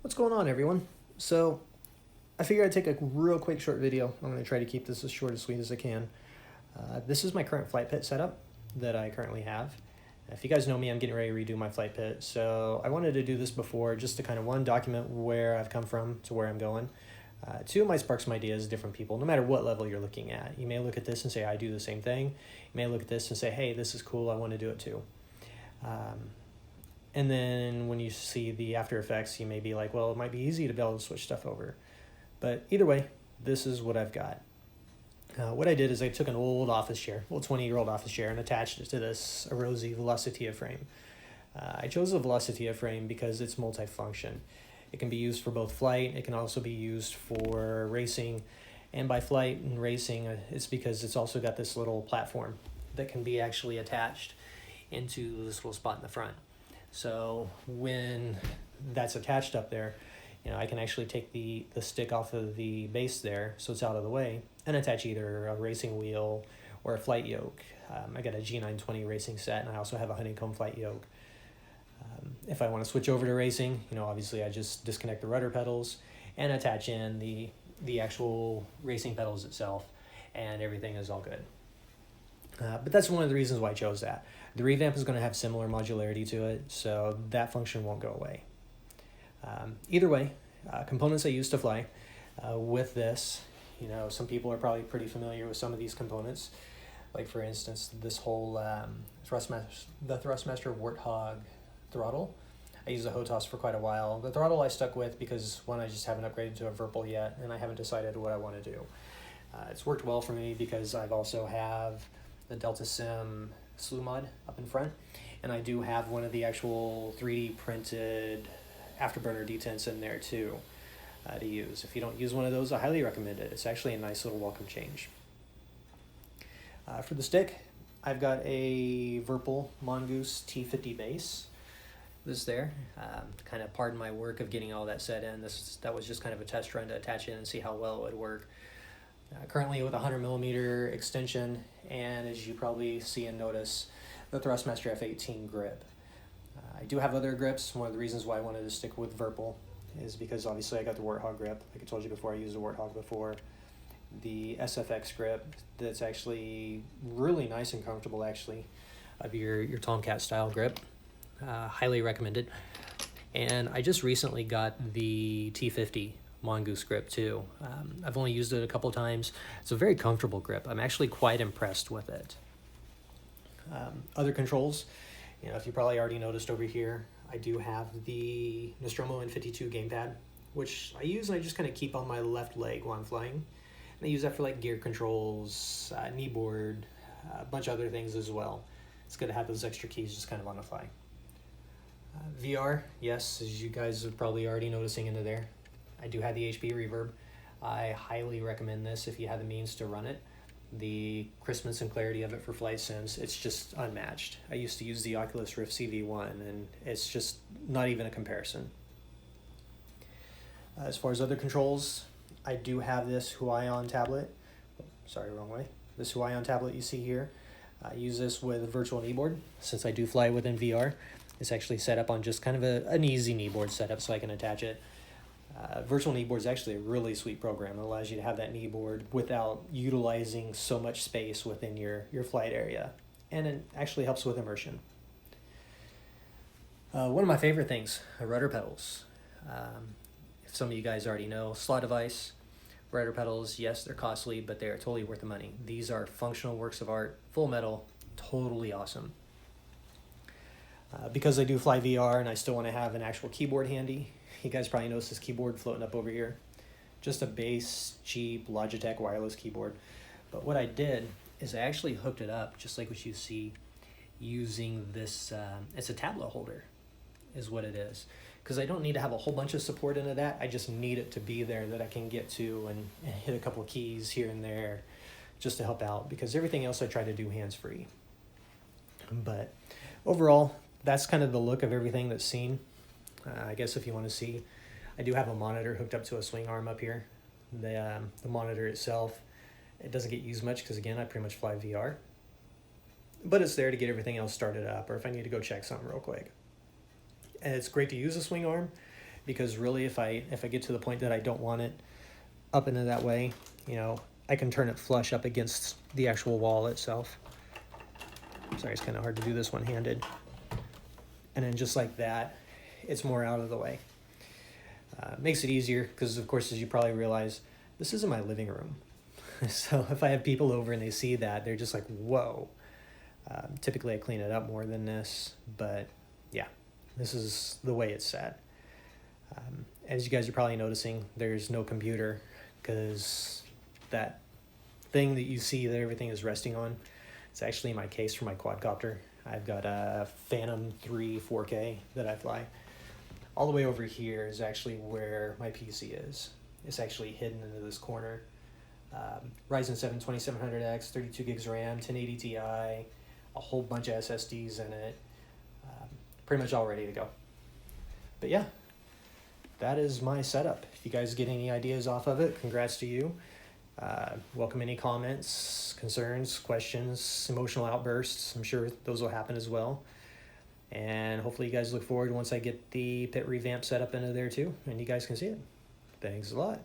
What's going on, everyone? So, I figured I'd take a real quick short video. I'm going to try to keep this as short and sweet as I can. This is my current flight pit setup that I currently have. If you guys know me, I'm getting ready to redo my flight pit, so I wanted to do this before just to kind of, one, document where I've come from to where I'm going. Two, it might spark some ideas to different people, no matter what level you're looking at. You may look at this and say, I do the same thing. You may look at this and say, hey, this is cool, I want to do it too. And then when you see the after effects, you may be like, well, it might be easy to be able to switch stuff over. But either way, this is what I've got. What I did is I took an old office chair, old 20-year-old office chair, and attached it to this Arosi Velocitia frame. I chose the Velocitia frame because it's multifunction. It can be used for both flight. It can also be used for racing. And by flight and racing, it's because it's also got this little platform that can be actually attached into this little spot in the front. So when that's attached up there, I can actually take the stick off of the base there, so it's out of the way, and attach either a racing wheel or a flight yoke. I got a G920 racing set, and I also have a honeycomb flight yoke. If I want to switch over to racing, obviously I just disconnect the rudder pedals and attach in the actual racing pedals itself, and everything is all good. But that's one of the reasons why I chose that. The revamp is going to have similar modularity to it, so that function won't go away. Either way, components I use to fly with this, some people are probably pretty familiar with some of these components. Like for instance, this whole the Thrustmaster Warthog throttle. I used the HOTAS for quite a while. The throttle I stuck with because, one, I just haven't upgraded to a Virpil yet, and I haven't decided what I want to do. It's worked well for me because I've also have the Delta Sim slew mod up in front, and I do have one of the actual 3D printed afterburner detents in there too to use. If you don't use one of those, I highly recommend it. It's actually a nice little welcome change. For the stick, I've got a Virpil Mongoose T50 base. This there, kind of pardon my work of getting all that set in. That was just kind of a test run to attach in and see how well it would work. Currently with a 100mm extension, and as you probably see and notice, the Thrustmaster F18 grip. I do have other grips. One of the reasons why I wanted to stick with Virpil is because obviously I got the Warthog grip. Like I told you before, I used the Warthog before. The SFX grip that's actually really nice and comfortable, actually, of your Tomcat style grip. Highly recommended. And I just recently got the T50 Mongoose grip too. I've only used it a couple times. It's a very comfortable grip. I'm actually quite impressed with it. Other controls, if you probably already noticed over here, I do have the Nostromo N52 gamepad, which I use and I just kind of keep on my left leg while I'm flying. And I use that for like gear controls, kneeboard, a bunch of other things as well. It's good to have those extra keys just kind of on the fly. VR, yes, as you guys are probably already noticing into there, I do have the HP reverb. I highly recommend this if you have the means to run it. The crispness and clarity of it for flight sims, it's just unmatched. I used to use the Oculus Rift CV1, and it's just not even a comparison. As far as other controls, I do have this Huion tablet. Sorry, wrong way. This Huion tablet you see here. I use this with a virtual kneeboard. Since I do fly within VR, it's actually set up on just kind of an easy kneeboard setup so I can attach it. Virtual Kneeboard is actually a really sweet program. It allows you to have that kneeboard without utilizing so much space within your flight area. And it actually helps with immersion. One of my favorite things, rudder pedals. If some of you guys already know, slot device, rudder pedals, yes, they're costly, but they're totally worth the money. These are functional works of art, full metal, totally awesome. Because I do fly VR and I still want to have an actual keyboard handy, you guys probably noticed this keyboard floating up over here. Just a base, cheap Logitech wireless keyboard. But what I did is I actually hooked it up, just like what you see, using this, it's a tablet holder, is what it is. Because I don't need to have a whole bunch of support into that. I just need it to be there that I can get to and hit a couple of keys here and there just to help out. Because everything else I try to do hands-free. But overall, that's kind of the look of everything that's seen. I guess if you want to see, I do have a monitor hooked up to a swing arm up here. The monitor itself, it doesn't get used much because, again, I pretty much fly VR. But it's there to get everything else started up or if I need to go check something real quick. And it's great to use a swing arm because really if I get to the point that I don't want it up into that way, you know, I can turn it flush up against the actual wall itself. Sorry, it's kind of hard to do this one-handed. And then just like that, it's more out of the way. Makes it easier because, of course, as you probably realize, this isn't my living room. So if I have people over and they see that, they're just like, whoa. Typically, I clean it up more than this, but yeah, this is the way it's set. As you guys are probably noticing, there's no computer because that thing that you see that everything is resting on, it's actually my case for my quadcopter. I've got a Phantom 3 4K that I fly. All the way over here is actually where my PC is. It's actually hidden into this corner. Ryzen 7 2700X, 32 gigs RAM, 1080 Ti, a whole bunch of SSDs in it. Pretty much all ready to go. But yeah, that is my setup. If you guys get any ideas off of it, congrats to you. Welcome any comments, concerns, questions, emotional outbursts. I'm sure those will happen as well. And hopefully you guys look forward once I get the pit revamp set up into there too, and you guys can see it. Thanks a lot.